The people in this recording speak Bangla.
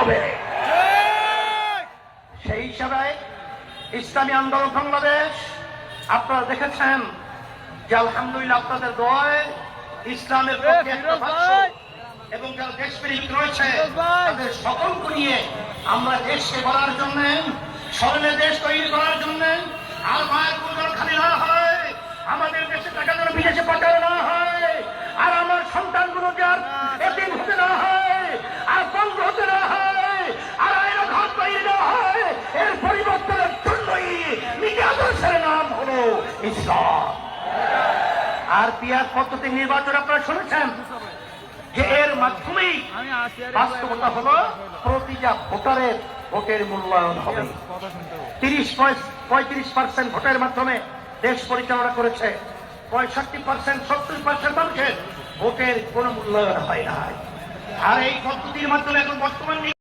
হবে। সেই হিসাবে ইসলামী আন্দোলন বাংলাদেশ আপনারা দেখেছেন যে আলহামদুলিল্লাহ আপনাদের দোয়ায় ইসলামের পক্ষে একটা বাক্স এবং যারা দেশপ্রেমিক রয়েছে তাদের সকলকে নিয়ে আমরা দেশকে গড়ার জন্য স্মরণের দেশ তৈরি করার জন্য আর মায়ের পরিবার খালি না হয়, আমাদের দেশে টাকা যেন বিদেশে পাঠানো না হয়, আর আমার সন্তানগুলো যার এতিম হতে না হয়, আর বন্ধ হতে না হয়, আর আইন ঘাত তৈরি না হয়, এর পরিবর্তনের জন্যই নীতি আদর্শের নাম হলো ইসলাম। আর পিয়ার পদ্ধতি নির্বাচন আপনারা শুনেছেন যে এর মাধ্যমেই বাস্তবতা হলো প্রতিটা ভোটারের ভোটের মূল্যায়ন হবে। 30-35% ভোটের মাধ্যমে দেশ পরিচালনা করেছে, 65%, 70% মানুষের ভোটের কোন মূল্যায়ন হয় না। আর এই পদ্ধতির মাধ্যমে এখন বর্তমান